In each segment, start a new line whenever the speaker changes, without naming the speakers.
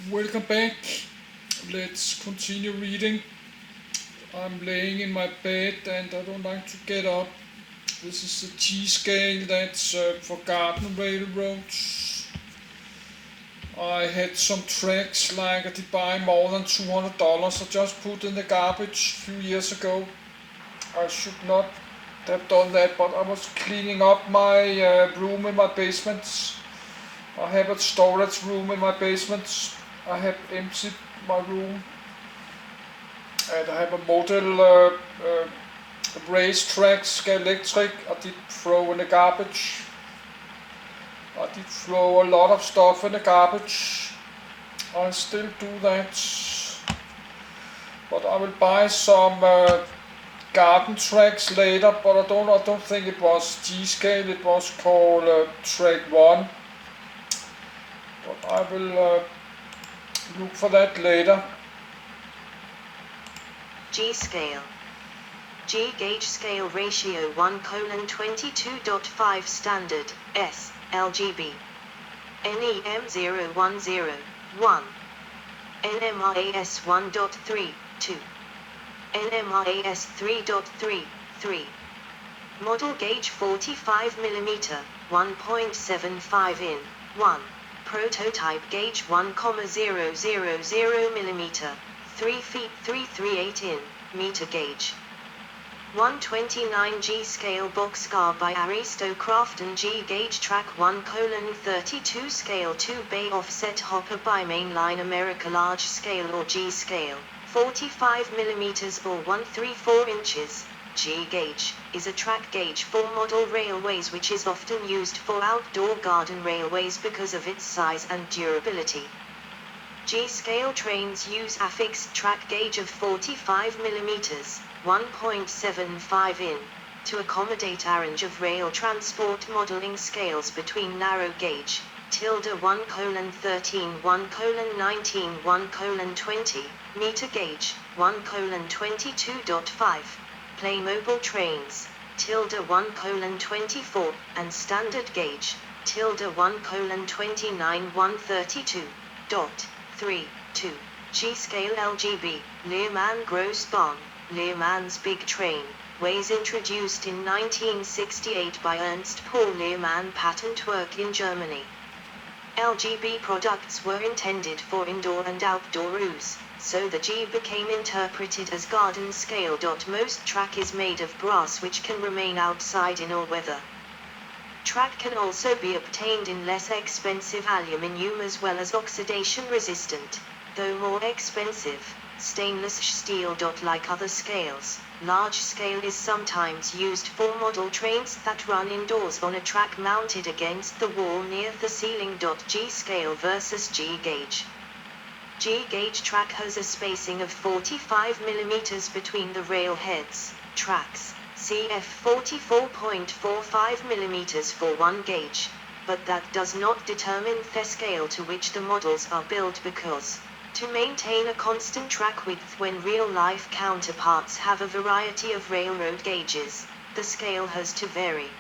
Welcome back. Let's continue reading. I'm laying in my bed and I don't like to get up. This is the G scale that's for garden railroads. I had some tracks like I did buy more than $200. I just put in the garbage a few years ago. I should not have done that, but I was cleaning up my room in my basement. I have a storage room in my basement. I have emptied my room and I have a model racetrack electric. I did throw in the garbage. I did throw a lot of stuff in the garbage. I still do that. But I will buy some garden tracks later, but I don't think it was G scale, it was called track 1. But I will look for that later.
G scale. G gauge scale ratio 1:22.5 standard S LGB. NEM 010 1. NMRAS 1.3 2. NMRAS 3.3 3. Model gauge 45 mm 1.75 in 1. Prototype gauge 1,000 mm 3 feet 338 in meter gauge. 129 G scale boxcar by Aristocraft and G gauge track 1:32 scale 2 bay offset hopper by Mainline America large scale or G scale 45 mm or 134 inches. G gauge is a track gauge for model railways which is often used for outdoor garden railways because of its size and durability. G-scale trains use a fixed track gauge of 45 mm, 1.75 in, to accommodate a range of rail transport modeling scales between narrow gauge, (1:13, 1:19, 1:20, meter gauge, 1:22.5, Playmobil trains, (1:24, and standard gauge, (1:29, 132.3, 2, G-scale LGB, Learman Gross Bahn, Learman's Big Train, ways introduced in 1968 by Ernst Paul Learman patent work in Germany. LGB products were intended for indoor and outdoor use, so the G became interpreted as garden scale. Most track is made of brass which can remain outside in all weather. Track can also be obtained in less expensive aluminium as well as oxidation resistant, though more expensive, stainless steel. Like other scales, large scale is sometimes used for model trains that run indoors on a track mounted against the wall near the ceiling. G scale versus G gauge. G gauge track has a spacing of 45 mm between the rail heads, tracks, cf 44.45 mm for 1 gauge, but that does not determine the scale to which the models are built because, to maintain a constant track width when real-life counterparts have a variety of railroad gauges, the scale has to vary.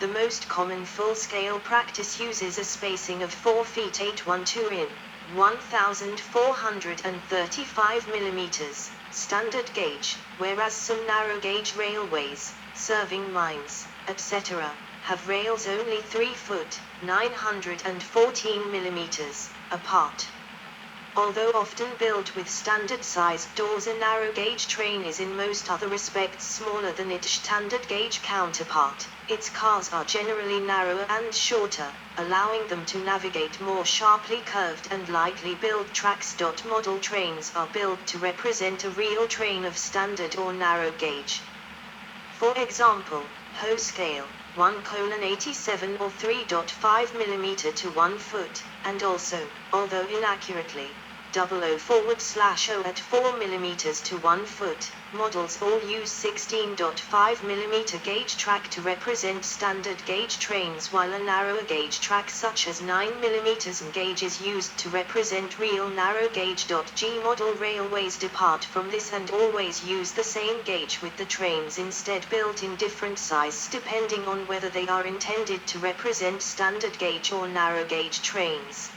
The most common full-scale practice uses a spacing of 4 feet 812 in 1,435 mm, standard gauge, whereas some narrow gauge railways, serving mines, etc., have rails only 3 foot 914 mm apart. Although often built with standard-sized doors, a narrow-gauge train is in most other respects smaller than its standard-gauge counterpart. Its cars are generally narrower and shorter, allowing them to navigate more sharply curved and lightly built tracks. Model trains are built to represent a real train of standard or narrow gauge. For example, Ho scale, 1:87 or 3.5 mm to 1 foot, and also, although inaccurately, 004/0 at 4 mm to 1 foot, models all use 16.5 mm gauge track to represent standard gauge trains, while a narrower gauge track such as 9 mm gauge is used to represent real narrow gauge. G model railways depart from this and always use the same gauge, with the trains instead built in different sizes depending on whether they are intended to represent standard gauge or narrow gauge trains.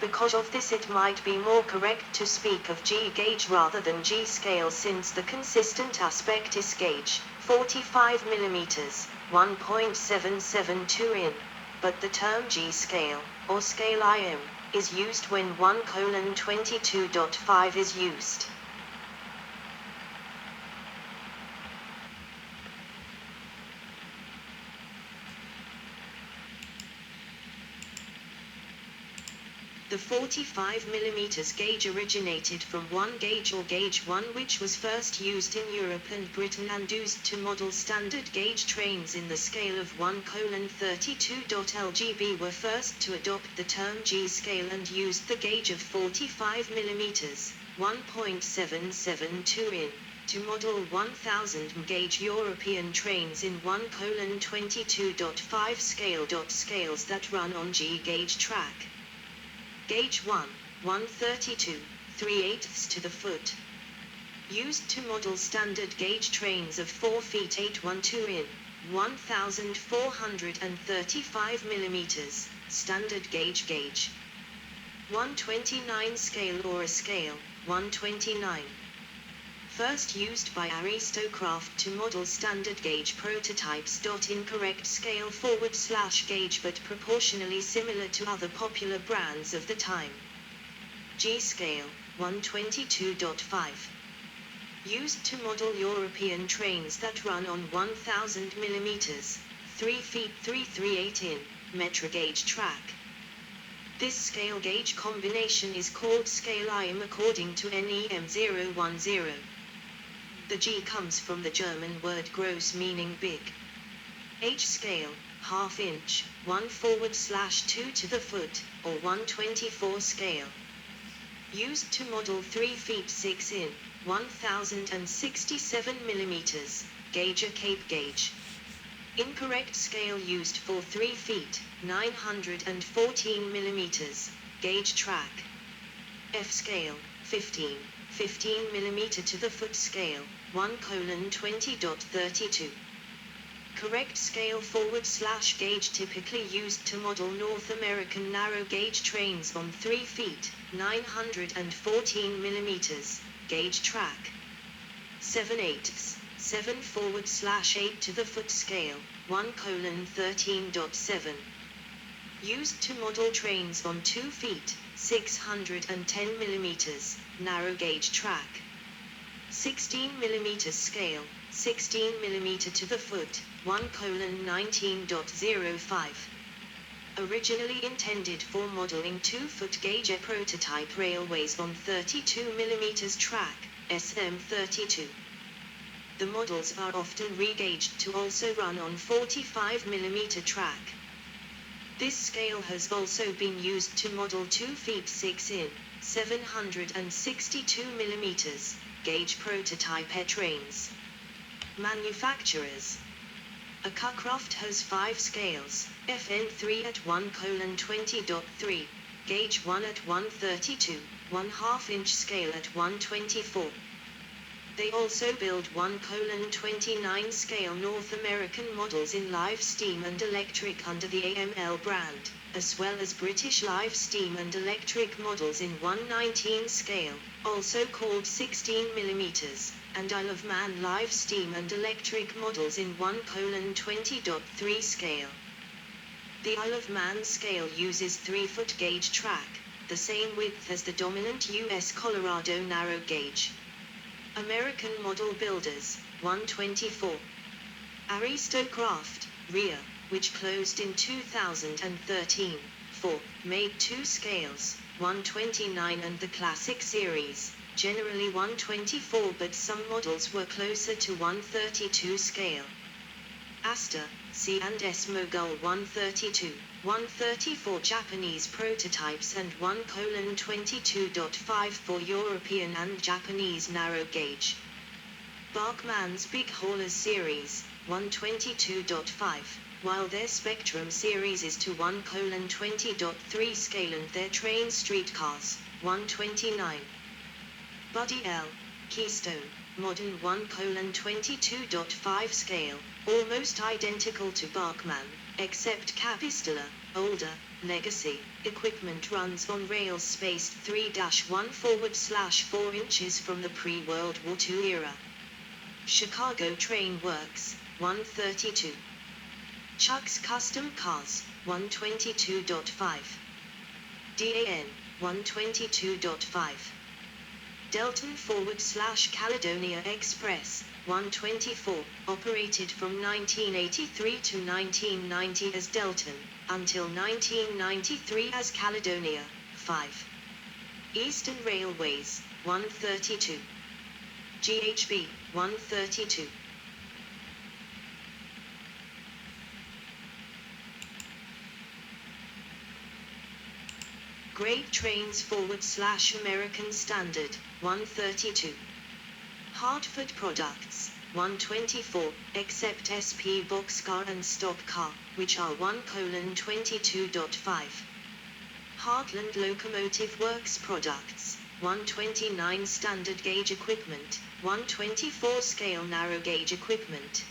Because of this, it might be more correct to speak of G gauge rather than G scale, since the consistent aspect is gauge, 45 mm, 1.772 in. But the term G scale, or scale IM, is used when 1:22.5 is used. The 45 mm gauge originated from 1 gauge or gauge 1, which was first used in Europe and Britain and used to model standard gauge trains in the scale of 1:32. LGB were first to adopt the term G scale and used the gauge of 45 mm, 1.772 in, to model 1000 gauge European trains in 1:22.5 scale. Scales that run on G gauge track. Gauge 1, 132, 3/8 to the foot. Used to model standard gauge trains of 4 feet 812 in, 1435 mm, standard gauge. 129 scale or a scale, 129. First used by Aristocraft to model standard gauge prototypes. Incorrect scale / gauge, but proportionally similar to other popular brands of the time. G scale, 122.5. Used to model European trains that run on 1000 mm, 3 feet 3/8 in, metra gauge track. This scale gauge combination is called scale IM according to NEM 010. The G comes from the German word gross, meaning big. H scale, ½ inch, 1/2 to the foot, or 124 scale. Used to model 3 feet 6 in, 1067 mm, gauge or Cape gauge. Incorrect scale used for 3 feet, 914 mm, gauge track. F scale, 15 mm to the foot scale, 1:20.32. Correct scale / gauge typically used to model North American narrow gauge trains on 3 feet, 914 mm, gauge track. 7/8, 7/8 to the foot scale, 1:13.7. Used to model trains on 2 feet, 610 mm, narrow gauge track. 16 mm scale, 16 mm to the foot, 1:19.05. Originally intended for modeling 2-foot gauge prototype railways on 32 mm track, SM32. The models are often regauged to also run on 45 mm track. This scale has also been used to model 2 feet 6 in, 762 mm, gauge prototype trains. Manufacturers. Aircraft has 5 scales, FN3 at 1:20.3, gauge 1 at 132, 1/2 inch scale at 124. They also build 1:29 scale North American models in live steam and electric under the AML brand, as well as British live steam and electric models in 1:19 scale, also called 16 mm, and Isle of Man live steam and electric models in 1:20.3 scale. The Isle of Man scale uses 3-foot gauge track, the same width as the dominant US Colorado narrow gauge. American Model Builders, 124. Aristocraft, rear, which closed in 2013, 4, made 2 scales, 129 and the Classic Series, generally 124, but some models were closer to 132 scale. Astor, C&S Mogul 132, 134 Japanese prototypes and 1:22.5 for European and Japanese narrow gauge. Bachmann's Big Haulers series, 1:22.5, while their Spectrum series is to 1:20.3 scale and their train streetcars, 129. Buddy L. Keystone, modern 1:22.5 scale, almost identical to Bachmann, except Capistula, older, legacy, equipment runs on rails spaced 3-1/4 inches from the pre-World War II era. Chicago Train Works, 132. Chuck's Custom Cars, 122.5. DAN, 122.5. Delton/Caledonia Express, 124, operated from 1983 to 1990 as Delton, until 1993 as Caledonia, 5. Eastern Railways, 132. GHB, 132. Great Trains /American Standard, 132. Hartford Products, 124, except SP Boxcar and Stock Car, which are 1:22.5. Heartland Locomotive Works Products, 129 standard gauge equipment, 124 scale narrow gauge equipment.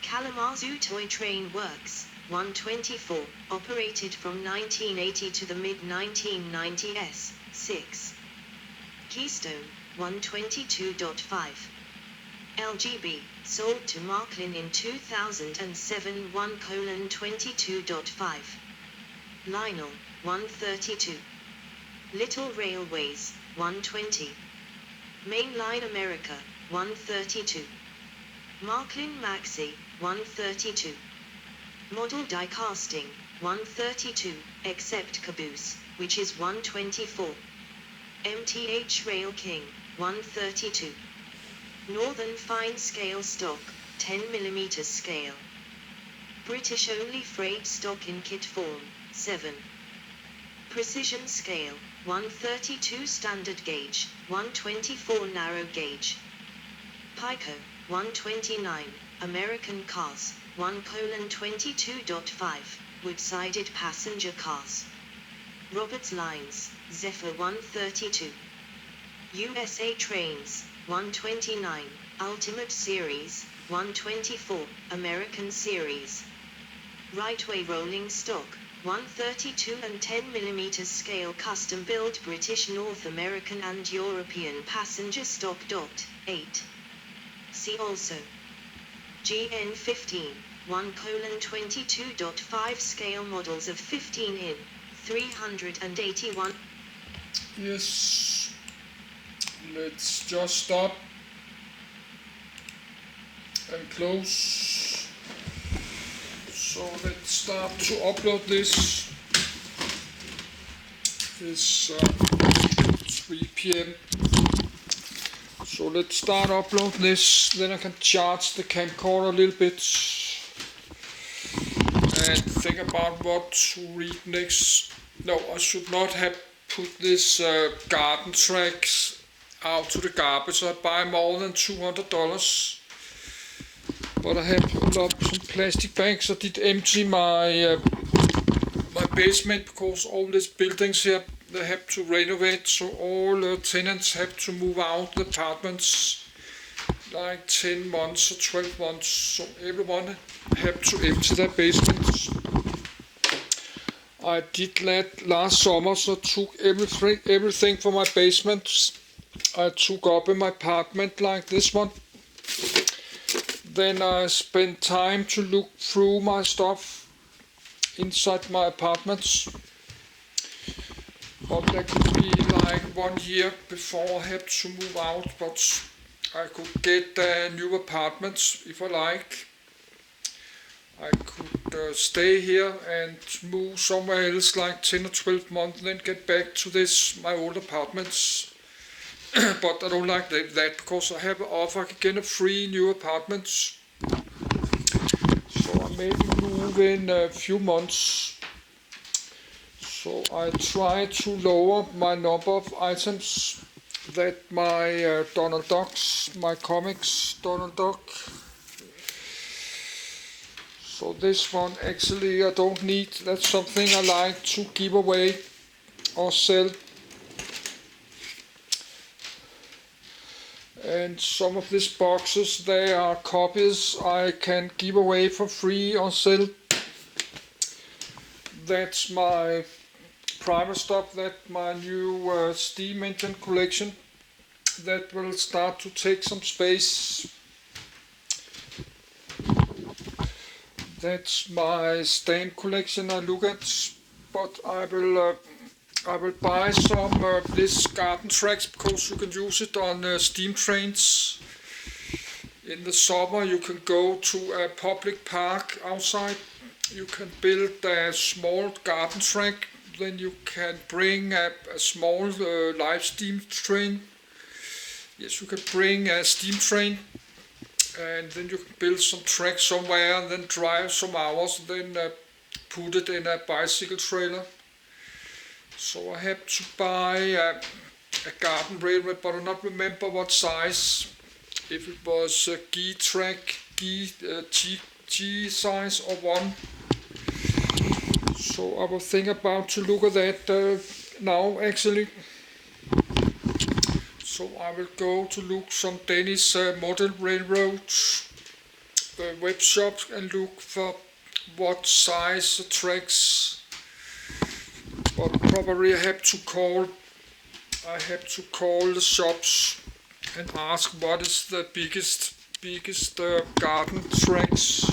Kalamazoo Toy Train Works, 124, operated from 1980 to the mid-1990s, 6. Keystone, 122.5. LGB, sold to Marklin in 2007, 1:22.5. Lionel, 132. Little Railways, 120. Mainline America, 132. Marklin Maxi, 132. Model Die Casting, 132, except Caboose, which is 124. MTH Rail King, 132. Northern Fine Scale Stock, 10mm scale. British only freight stock in kit form, 7. Precision Scale, 132 standard gauge, 124 narrow gauge. Pico, 129, American Cars, 1:22.5, wood-sided passenger cars. Roberts Lines, Zephyr 132. USA Trains, 129, Ultimate Series, 124, American Series. Rightway Rolling Stock, 132 and 10mm scale custom-built British, North American and European passenger stock. 8. See also GN15, 1:22.5 scale models of 15 in, 381.
Yes, let's just stop and close. So let's start to upload this. It's 3 p.m. So let's start upload this, then I can charge the camcorder a little bit and think about what to read next. No, I should not have put this garden tracks out to the garbage. I buy more than $200, but I have pulled up some plastic bags. I did empty my my basement because all these buildings here, they have to renovate, so all tenants have to move out the apartments like 10 months or 12 months, so everyone have to empty their basements. I did that last summer, so I took everything from my basement. I took up in my apartment like this one. Then I spent time to look through my stuff inside my apartments. But that could be like 1 year before I had to move out, but I could get new apartments if I like. I could stay here and move somewhere else like 10 or 12 months, then get back to my old apartments. But I don't like that because I have an offer I can get a free new apartments. So I maybe move in a few months. So I try to lower my number of items that my Donald Ducks, my comics Donald Duck. So this one actually I don't need. That's something I like to give away or sell. And some of these boxes, they are copies I can give away for free or sell. That's my primer stock, that my new steam engine collection that will start to take some space. That's my stand collection I look at, but I will buy some this garden tracks because you can use it on steam trains. In the summer you can go to a public park outside, you can build a small garden track, then you can bring a small live steam train. Yes, you can bring a steam train and then you can build some track somewhere and then drive some hours and then put it in a bicycle trailer. So I had to buy a garden railway, but I do not remember what size. If it was a G track, G size or one. So I will think about to look at that now actually. So I will go to look some Danish model railroads web shops and look for what size tracks. But probably I have to call the shops and ask what is the biggest garden tracks